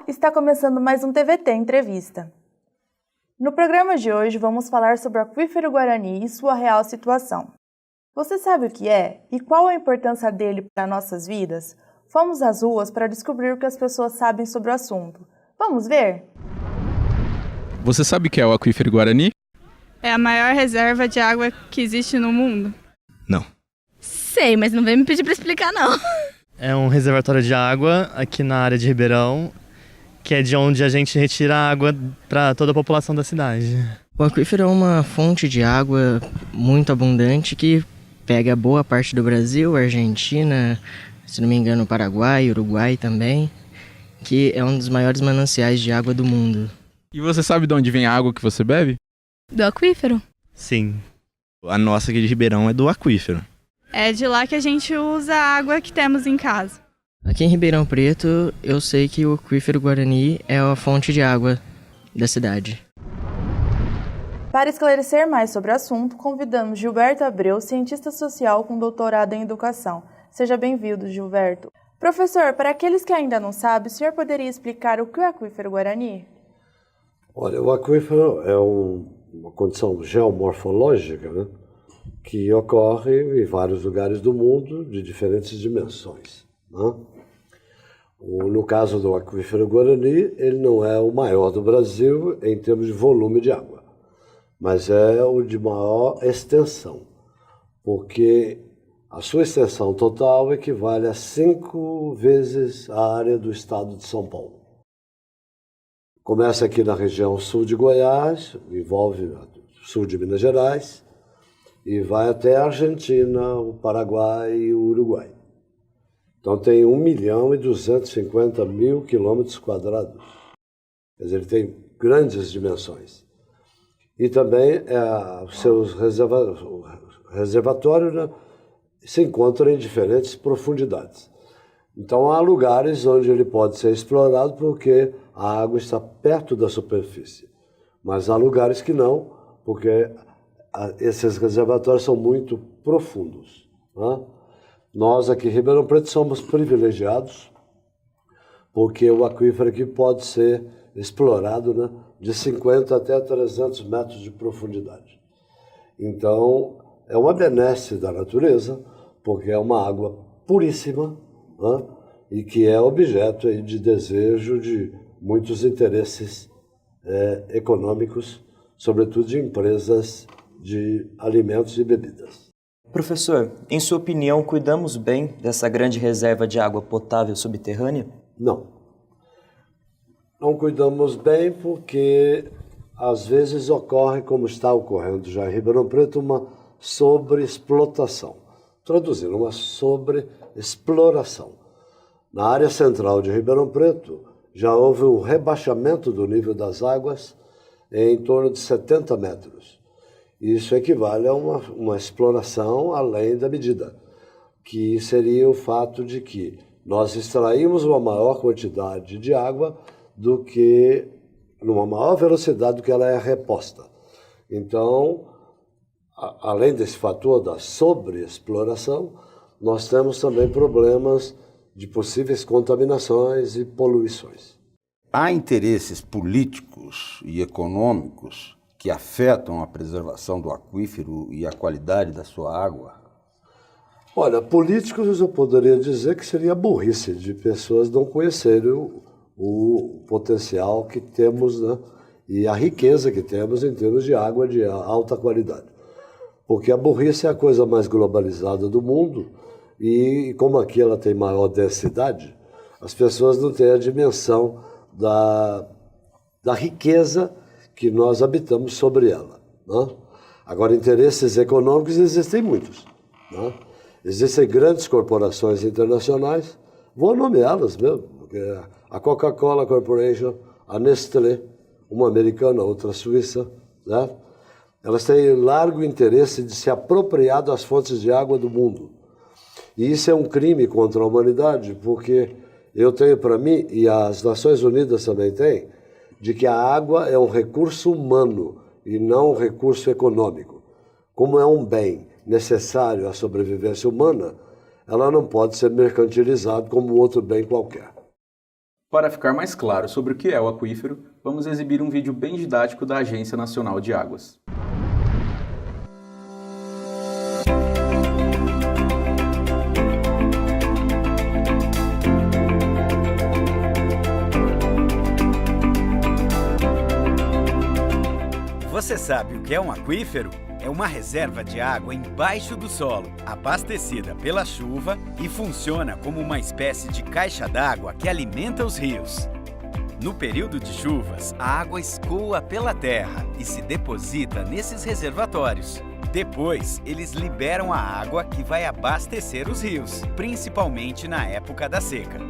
Olá, está começando mais um TVT Entrevista. No programa de hoje vamos falar sobre o aquífero Guarani e sua real situação. Você sabe o que é e qual a importância dele para nossas vidas? Fomos às ruas para descobrir o que as pessoas sabem sobre o assunto. Vamos ver? Você sabe o que é o aquífero Guarani? É a maior reserva de água que existe no mundo? Não. Sei, mas não vem me pedir para explicar, não. É um reservatório de água aqui na área de Ribeirão, que é de onde a gente retira água para toda a população da cidade. O aquífero é uma fonte de água muito abundante que pega boa parte do Brasil, Argentina, se não me engano, Paraguai, Uruguai também, que é um dos maiores mananciais de água do mundo. E você sabe de onde vem a água que você bebe? Do aquífero? Sim. A nossa aqui de Ribeirão é do aquífero. É de lá que a gente usa a água que temos em casa. Aqui em Ribeirão Preto, eu sei que o aquífero Guarani é a fonte de água da cidade. Para esclarecer mais sobre o assunto, convidamos Gilberto Abreu, cientista social com doutorado em educação. Seja bem-vindo, Gilberto. Professor, para aqueles que ainda não sabem, o senhor poderia explicar o que é o aquífero Guarani? Olha, o aquífero é uma condição geomorfológica, né, que ocorre em vários lugares do mundo de diferentes dimensões, né? No caso do aquífero Guarani, ele não é o maior do Brasil em termos de volume de água, mas é o de maior extensão, porque a sua extensão total equivale a 5 vezes a área do estado de São Paulo. Começa aqui na região sul de Goiás, envolve o sul de Minas Gerais, e vai até a Argentina, o Paraguai e o Uruguai. Então tem 1.250.000 quilômetros quadrados. Quer dizer, ele tem grandes dimensões. E também os seus reservatórios, né, se encontram em diferentes profundidades. Então há lugares onde ele pode ser explorado porque a água está perto da superfície. Mas há lugares que não, porque esses reservatórios são muito profundos, né? Nós aqui em Ribeirão Preto somos privilegiados porque o aquífero aqui pode ser explorado, né, de 50 até 300 metros de profundidade. Então, é uma benesse da natureza, porque é uma água puríssima, né, e que é objeto aí de desejo de muitos interesses econômicos, sobretudo de empresas de alimentos e bebidas. Professor, em sua opinião, cuidamos bem dessa grande reserva de água potável subterrânea? Não. Não cuidamos bem porque, às vezes, ocorre, como está ocorrendo já em Ribeirão Preto, uma sobreexplotação. Traduzindo, uma sobreexploração. Na área central de Ribeirão Preto, já houve um rebaixamento do nível das águas em torno de 70 metros. Isso equivale a uma exploração além da medida, que seria o fato de que nós extraímos uma maior quantidade de água do que, numa maior velocidade do que ela é reposta. Então, além desse fator da sobreexploração, nós temos também problemas de possíveis contaminações e poluições. Há interesses políticos e econômicos que afetam a preservação do aquífero e a qualidade da sua água? Olha, políticos eu poderia dizer que seria burrice de pessoas não conhecerem o potencial que temos, né, e a riqueza que temos em termos de água de alta qualidade. Porque a burrice é a coisa mais globalizada do mundo e como aqui ela tem maior densidade, as pessoas não têm a dimensão da riqueza que nós habitamos sobre ela, né? Agora, interesses econômicos existem muitos, né? Existem grandes corporações internacionais, vou nomeá-las mesmo, porque a Coca-Cola Corporation, a Nestlé, uma americana, outra suíça, né? Elas têm largo interesse de se apropriar das fontes de água do mundo. E isso é um crime contra a humanidade, porque eu tenho para mim, e as Nações Unidas também têm, de que a água é um recurso humano e não um recurso econômico. Como é um bem necessário à sobrevivência humana, ela não pode ser mercantilizada como outro bem qualquer. Para ficar mais claro sobre o que é o aquífero, vamos exibir um vídeo bem didático da Agência Nacional de Águas. Você sabe o que é um aquífero? É uma reserva de água embaixo do solo, abastecida pela chuva e funciona como uma espécie de caixa d'água que alimenta os rios. No período de chuvas, a água escoa pela terra e se deposita nesses reservatórios. Depois, eles liberam a água que vai abastecer os rios, principalmente na época da seca.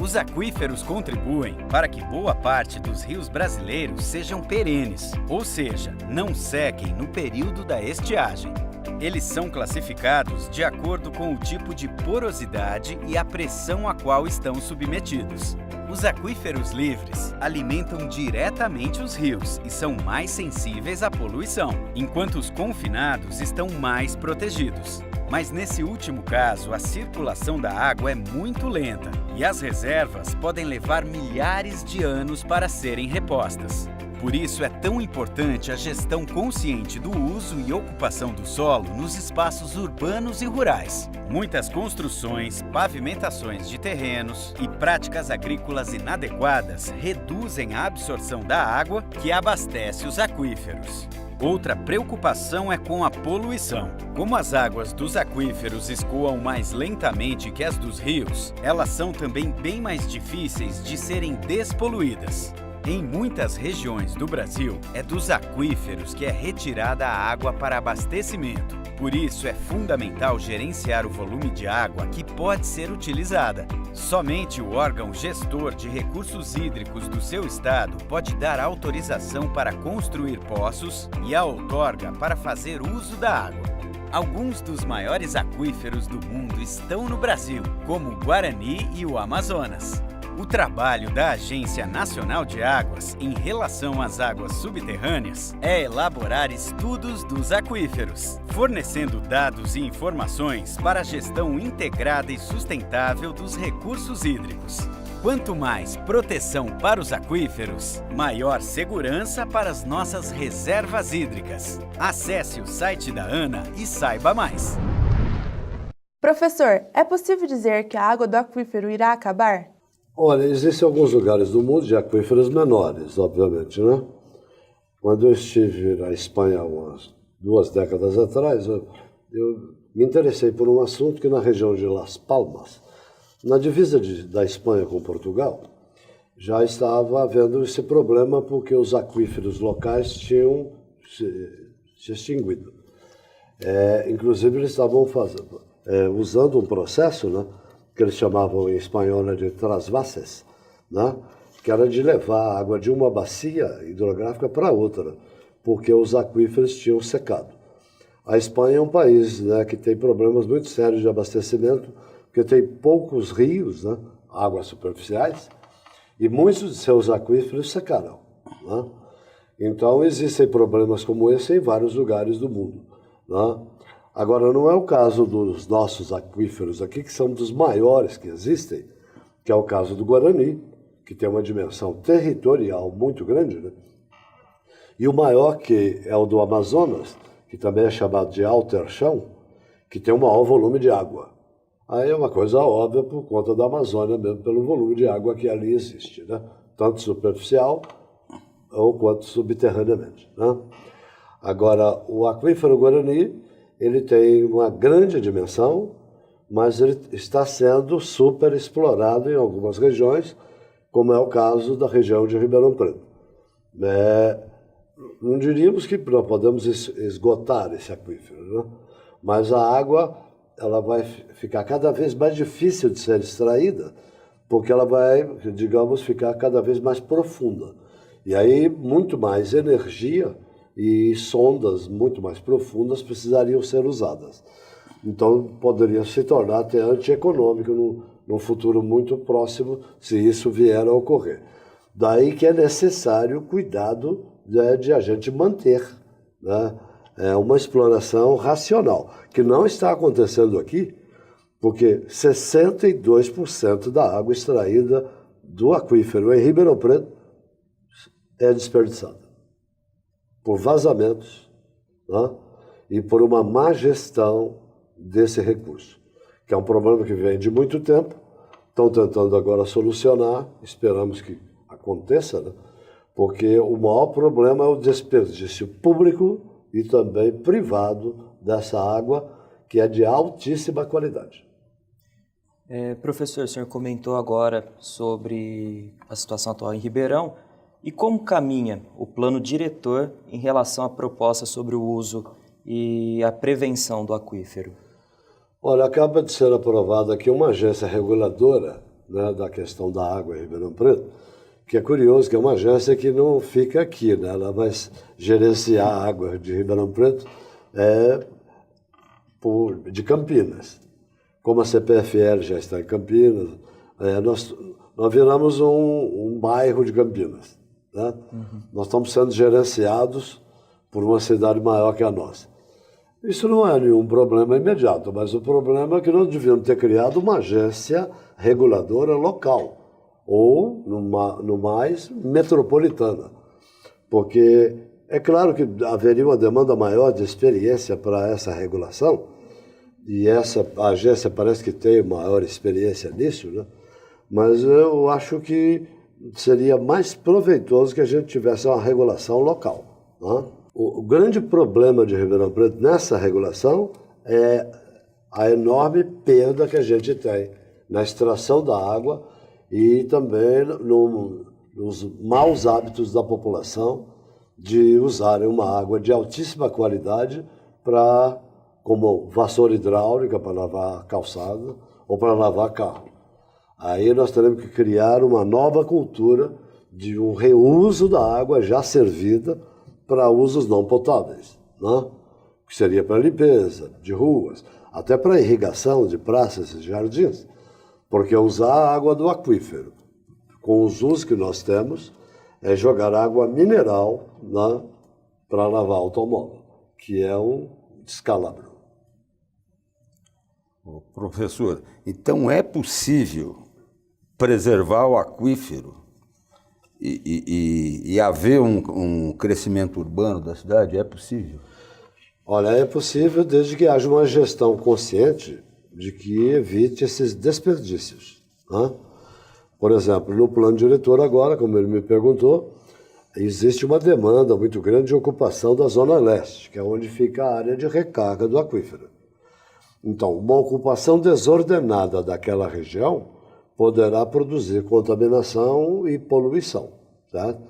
Os aquíferos contribuem para que boa parte dos rios brasileiros sejam perenes, ou seja, não sequem no período da estiagem. Eles são classificados de acordo com o tipo de porosidade e a pressão a qual estão submetidos. Os aquíferos livres alimentam diretamente os rios e são mais sensíveis à poluição, enquanto os confinados estão mais protegidos. Mas nesse último caso, a circulação da água é muito lenta e as reservas podem levar milhares de anos para serem repostas. Por isso é tão importante a gestão consciente do uso e ocupação do solo nos espaços urbanos e rurais. Muitas construções, pavimentações de terrenos e práticas agrícolas inadequadas reduzem a absorção da água que abastece os aquíferos. Outra preocupação é com a poluição. Como as águas dos aquíferos escoam mais lentamente que as dos rios, elas são também bem mais difíceis de serem despoluídas. Em muitas regiões do Brasil, é dos aquíferos que é retirada a água para abastecimento. Por isso, é fundamental gerenciar o volume de água que pode ser utilizada. Somente o órgão gestor de recursos hídricos do seu estado pode dar autorização para construir poços e a outorga para fazer uso da água. Alguns dos maiores aquíferos do mundo estão no Brasil, como o Guarani e o Amazonas. O trabalho da Agência Nacional de Águas em relação às águas subterrâneas é elaborar estudos dos aquíferos, fornecendo dados e informações para a gestão integrada e sustentável dos recursos hídricos. Quanto mais proteção para os aquíferos, maior segurança para as nossas reservas hídricas. Acesse o site da ANA e saiba mais. Professor, é possível dizer que a água do aquífero irá acabar? Olha, existem alguns lugares do mundo de aquíferos menores, obviamente, né? Quando eu estive na Espanha umas 2 décadas atrás, eu me interessei por um assunto que na região de Las Palmas, na divisa da Espanha com Portugal, já estava havendo esse problema porque os aquíferos locais tinham se extinguido. Inclusive, eles estavam usando um processo, né, que eles chamavam em espanhol de trasvases, né? Que era de levar a água de uma bacia hidrográfica para outra, porque os aquíferos tinham secado. A Espanha é um país, né, que tem problemas muito sérios de abastecimento, porque tem poucos rios, né, águas superficiais, e muitos de seus aquíferos secaram, né? Então existem problemas como esse em vários lugares do mundo, né? Agora, não é o caso dos nossos aquíferos aqui, que são dos maiores que existem, que é o caso do Guarani, que tem uma dimensão territorial muito grande, né? E o maior, que é o do Amazonas, que também é chamado de Alterchão, que tem o maior volume de água. Aí é uma coisa óbvia por conta da Amazônia mesmo, pelo volume de água que ali existe, né? Tanto superficial ou quanto subterraneamente, né? Agora, o aquífero Guarani, ele tem uma grande dimensão, mas ele está sendo super explorado em algumas regiões, como é o caso da região de Ribeirão Preto. Não diríamos que não podemos esgotar esse aquífero, né? Mas a água ela vai ficar cada vez mais difícil de ser extraída, porque ela vai, digamos, ficar cada vez mais profunda. E aí muito mais energia e sondas muito mais profundas precisariam ser usadas. Então, poderia se tornar até antieconômico num futuro muito próximo, se isso vier a ocorrer. Daí que é necessário cuidado de a gente manter, né, uma exploração racional, que não está acontecendo aqui, porque 62% da água extraída do aquífero em Ribeirão Preto é desperdiçada por vazamentos, né? E por uma má gestão desse recurso, que é um problema que vem de muito tempo. Estão tentando agora solucionar, esperamos que aconteça, né? Porque o maior problema é o desperdício público e também privado dessa água, que é de altíssima qualidade. Professor, o senhor comentou agora sobre a situação atual em Ribeirão e como caminha o plano diretor em relação à proposta sobre o uso e a prevenção do aquífero? Olha, acaba de ser aprovada aqui uma agência reguladora, né, da questão da água em Ribeirão Preto, que é curioso, que é uma agência que não fica aqui, né? Ela vai gerenciar a água de Ribeirão Preto de Campinas. Como a CPFL já está em Campinas, nós viramos um bairro de Campinas, né? Nós estamos sendo gerenciados por uma cidade maior que a nossa. Isso não é nenhum problema imediato, mas o problema é que nós devíamos ter criado uma agência reguladora local, ou, no mais, metropolitana. Porque é claro que haveria uma demanda maior de experiência para essa regulação, e essa agência parece que tem maior experiência nisso, né? Mas eu acho que seria mais proveitoso que a gente tivesse uma regulação local, né? O grande problema de Ribeirão Preto nessa regulação é a enorme perda que a gente tem na extração da água e também nos maus hábitos da população de usarem uma água de altíssima qualidade como vassoura hidráulica para lavar calçada ou para lavar carro. Aí nós teremos que criar uma nova cultura de um reuso da água já servida para usos não potáveis, né? Que seria para limpeza de ruas, até para irrigação de praças e jardins, porque usar a água do aquífero, com os usos que nós temos, é jogar água mineral, né, para lavar automóvel, que é um descalabro. Professor, então é possível preservar o aquífero e haver um crescimento urbano da cidade? É possível? Olha, é possível desde que haja uma gestão consciente de que evite esses desperdícios, né? Por exemplo, no plano diretor agora, como ele me perguntou, existe uma demanda muito grande de ocupação da Zona Leste, que é onde fica a área de recarga do aquífero. Então, uma ocupação desordenada daquela região poderá produzir contaminação e poluição, certo?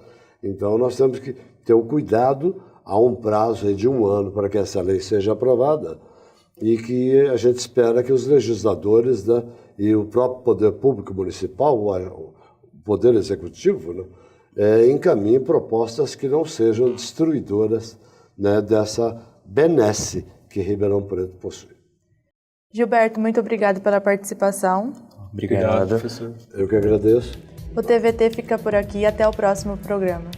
Então, nós temos que ter o cuidado, há um prazo de 1 ano para que essa lei seja aprovada, e que a gente espera que os legisladores, né, e o próprio poder público municipal, o poder executivo, né, encaminhem propostas que não sejam destruidoras, né, dessa benesse que Ribeirão Preto possui. Gilberto, muito obrigado pela participação. Obrigado, professor. Eu que agradeço. O TVT fica por aqui. Até o próximo programa.